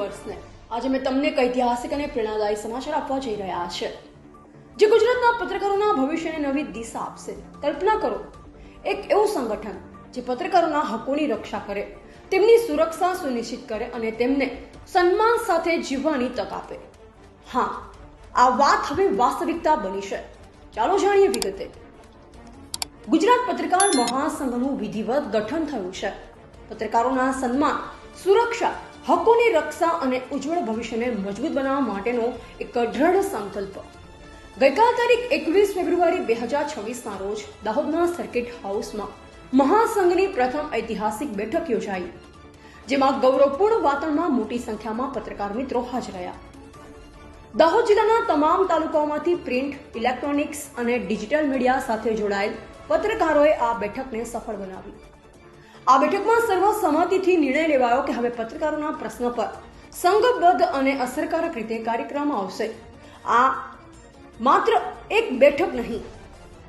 વ્યુઅર્સને આજે મેં તમને એક ઐતિહાસિક અને પ્રેરણાદાયી સમાચાર આપવા જઈ રહ્યા છે જે ગુજરાતના પત્રકારોના ભવિષ્યને નવી દિશા આપશે। કલ્પના કરો, એક એવું સંગઠન જે પત્રકારોના હકોની રક્ષા કરે, તેમની સુરક્ષા સુનિશ્ચિત કરે અને તેમને સન્માન સાથે જીવવાની તક આપે। હા, આ વાત હવે વાસ્તવિકતા બની છે। ચાલો જાણીએ વિગતે। ગુજરાત પત્રકાર મહાસંઘનું વિધિવત ગઠન થયું છે। પત્રકારોના સન્માન, સુરક્ષા, હકોની રક્ષા અને ઉજ્જવળ ભવિષ્યને મજબૂત બનાવવા માટેનો એક દૃઢ સંકલ્પ। ગઈકાલ તારીખ 21 ફેબ્રુઆરી 2026ના રોજ દાહોદના સર્કિટ હાઉસમાં મહાસંઘની પ્રથમ ઐતિહાસિક બેઠક યોજાઈ, જેમાં ગૌરવપૂર્ણ વાતાવરણમાં મોટી સંખ્યામાં પત્રકાર મિત્રો હાજર રહ્યા। દાહોદ જિલ્લાના તમામ તાલુકાઓમાંથી પ્રિન્ટ, ઇલેક્ટ્રોનિક્સ અને ડિજિટલ મીડિયા સાથે જોડાયેલ પત્રકારોએ આ બેઠકને સફળ બનાવી। આ બેઠકમાં સર્વસંમતિથી નિર્ણય લેવાયો કે હવે પત્રકારોના પ્રશ્ન પર સંઘબદ્ધ અને અસરકારક રીતે કાર્ય કરવામાં આવશે। આ માત્ર એક બેઠક નહીં,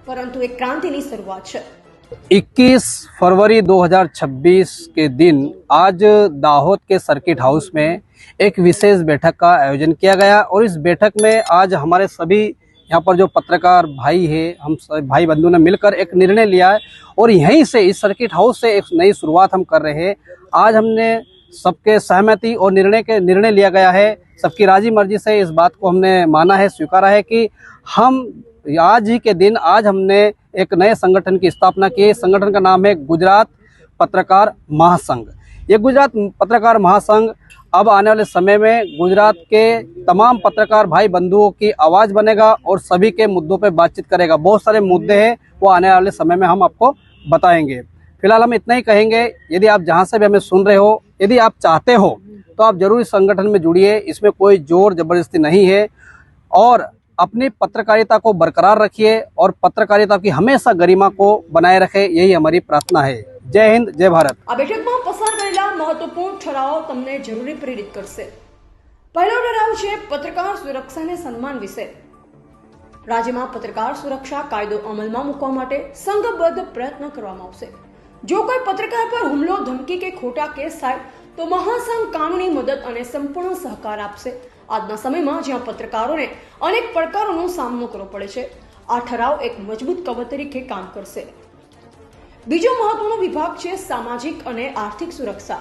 પરંતુ એક ક્रांतिની શરૂઆત છે। 21 फरवरी 2026 के दिन आज दाहोद के सर्किट हाउस में एक विशेष बैठक का आयोजन किया गया और इस बैठक में आज हमारे सभी यहाँ पर जो पत्रकार भाई है, हम भाई बंधु ने मिलकर एक निर्णय लिया है और यहीं से इस सर्किट हाउस से एक नई शुरुआत हम कर रहे हैं। आज हमने सबके सहमति और निर्णय लिया गया है, सबकी राजी मर्जी से इस बात को हमने माना है, स्वीकारा है कि हम आज ही के दिन आज हमने एक नए संगठन की स्थापना की। संगठन का नाम है गुजरात पत्रकार महासंघ। ये गुजरात पत्रकार महासंघ अब आने वाले समय में गुजरात के तमाम पत्रकार भाई बंधुओं की आवाज़ बनेगा और सभी के मुद्दों पे बातचीत करेगा। बहुत सारे मुद्दे हैं, वो आने वाले समय में हम आपको बताएंगे। फिलहाल हम इतना ही कहेंगे, यदि आप जहाँ से भी हमें सुन रहे हो, यदि आप चाहते हो तो आप जरूर इस संगठन में जुड़िए। इसमें कोई जोर जबरदस्ती नहीं है और अपनी पत्रकारिता को बरकरार रखिए और पत्रकारिता की हमेशा गरिमा को बनाए रखे, यही हमारी प्रार्थना है। जय हिंद, जय भारत। આ બેઠકમાં પસાર કરેલા મહત્વપૂર્ણ ઠરાવો તમને જરૂરી પ્રેરિત કરશે। પહેલો ઠરાવ છે પત્રકાર સુરક્ષા અને સન્માન વિશે। રાજ્યમાં પત્રકાર સુરક્ષા કાયદો અમલમાં મૂકવા માટે સંઘબદ્ધ પ્રયત્ન કરવામાં આવશે। જો કોઈ પત્રકાર પર હુમલો, ધમકી કે ખોટા કેસ થાય તો મહાસંઘ કાનૂની મદદ અને સંપૂર્ણ સહકાર આપશે। આજના સમયમાં જ્યાં પત્રકારોને અનેક પડકારોનો સામનો કરવો પડે છે, આ ઠરાવ એક મજબૂત કવચ તરીકે કામ કરશે। બીજો મહત્વનો વિભાગ છે સામાજિક અને આર્થિક સુરક્ષા।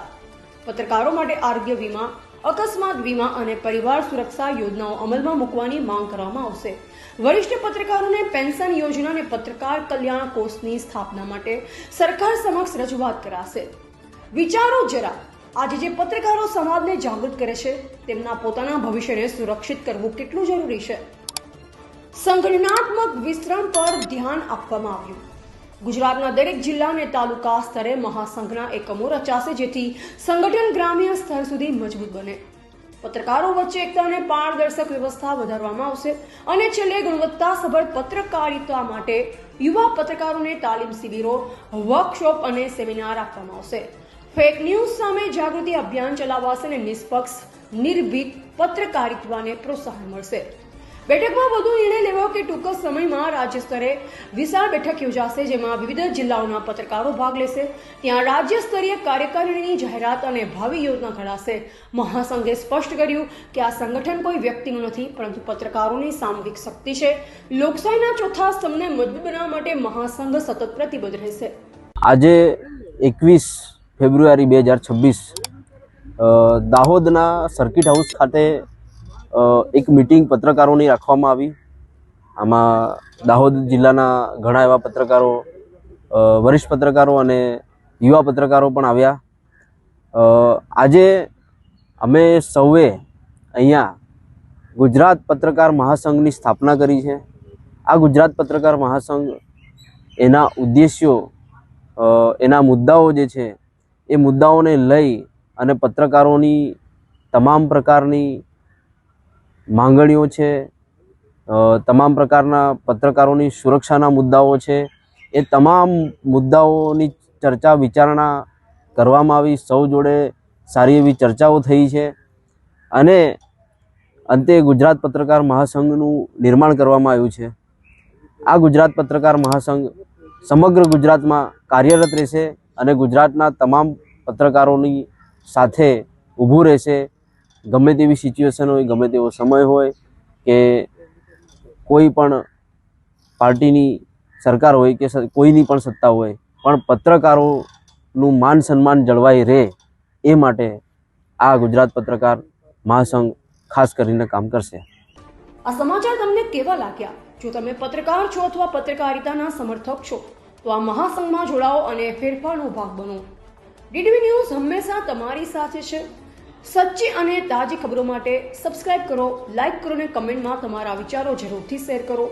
પત્રકારો માટે આરોગ્ય વીમા, અકસ્માત વીમા અને પરિવાર સુરક્ષા યોજનાઓ અમલમાં મૂકવાની માંગ કરવામાં આવશે। વરિષ્ઠ પત્રકારોને પેન્શન યોજના અને પત્રકાર કલ્યાણ કોષની સ્થાપના માટે સરકાર સમક્ષ રજૂઆત કરાશે। વિચારો જરા, આજે જે પત્રકારો સમાજને જાગૃત કરે છે, તેમના પોતાના ભવિષ્યને સુરક્ષિત કરવું કેટલું જરૂરી છે। સંગઠનાત્મક વિસ્તરણ પર ધ્યાન આપવામાં આવ્યું। ગુજરાતના દરેક જિલ્લા અને તાલુકા સ્તરે મહાસંઘના એકમો રચાશે, જેથી સંગઠન ગ્રામ્ય સ્તર સુધી મજબૂત બને। પત્રકારો વચ્ચે એકતા અને પારદર્શક વ્યવસ્થા વધારવામાં આવશે અને છેલ્લે ગુણવત્તાસભર પત્રકારિતા માટે યુવા પત્રકારોને તાલીમ શિબિરો, વર્કશોપ અને સેમિનાર આપવામાં આવશે। ફેક ન્યૂઝ સામે જાગૃતિ અભિયાન ચલાવાશે અને નિષ્પક્ષ, નિર્ભીક પત્રકારિતાને પ્રોત્સાહન મળશે। બેઠકમાં વધુ નિર્ણય લેવાયો કે ટૂંક સમયમાં રાજ્ય સ્તરે વિશાળ બેઠક યોજાશે, જેમાં વિવિધ જિલ્લાઓના પત્રકારો ભાગ લેશે। ત્યાં રાજ્ય સ્તરીય કાર્યકારિણીની જાહેરાત અને ભાવિ યોજના ઘડાશે। મહાસંઘે સ્પષ્ટ કર્યું કે આ સંગઠન કોઈ વ્યક્તિનું નથી, પરંતુ પત્રકારોની સામૂહિક શક્તિ છે। લોકશાહીના ચોથા સ્તંભને મજબૂત બનાવવા માટે મહાસંઘ સતત પ્રતિબદ્ધ રહેશે। આજે 21 ફેબ્રુઆરી 2026 દાહોદના સર્કિટ હાઉસ ખાતે એક મીટિંગ પત્રકારોની રાખવામાં આવી। આમાં દાહોદ જિલ્લાના ઘણા એવા પત્રકારો, વરિષ્ઠ પત્રકારો અને યુવા પત્રકારો પણ આવ્યા। આજે અમે સૌએ અહીંયા ગુજરાત પત્રકાર મહાસંઘની સ્થાપના કરી છે। આ ગુજરાત પત્રકાર મહાસંઘ એના ઉદ્દેશ્યો, એના મુદ્દાઓ જે છે એ મુદ્દાઓને લઈ અને પત્રકારોની તમામ પ્રકારની માંગણીઓ છે, તમામ પ્રકારના પત્રકારોની સુરક્ષાના મુદ્દાઓ છે, એ તમામ મુદ્દાઓની ચર્ચા વિચારણા કરવામાં આવી। સૌ જોડે સારી એવી ચર્ચાઓ થઈ છે અને અંતે ગુજરાત પત્રકાર મહાસંઘનું નિર્માણ કરવામાં આવ્યું છે। આ ગુજરાત પત્રકાર મહાસંઘ સમગ્ર ગુજરાતમાં કાર્યરત રહેશે અને ગુજરાતના તમામ પત્રકારોની સાથે ઊભું રહેશે ગમે તેવી સિચ્યુએશન હોય, ગમે તેવો સમય હોય કે કોઈ પણ પાર્ટીની સરકાર હોય કે કોઈની પણ સત્તા હોય, પણ પત્રકારોનું માન સન્માન જળવાઈ રહે એ માટે આ ગુજરાત પત્રકાર મહાસંઘ ખાસ કરીને કામ કરશે. આ સમાચાર તમને કેવા લાગ્યા? જો તમે પત્રકાર છો અથવા પત્રકારિતાના સમર્થક છો તો આ મહાસંઘમાં જોડાઓ અને ફેરફારનો ભાગ બનો. ડીડીવી ન્યૂઝ હંમેશા તમારી સાથે છે. સચ્ચી અને તાજી ખબરો માટે સબસ્ક્રાઇબ કરો, લાઇક કરો અને કમેન્ટમાં તમારા વિચારો જરૂરથી શેર કરો.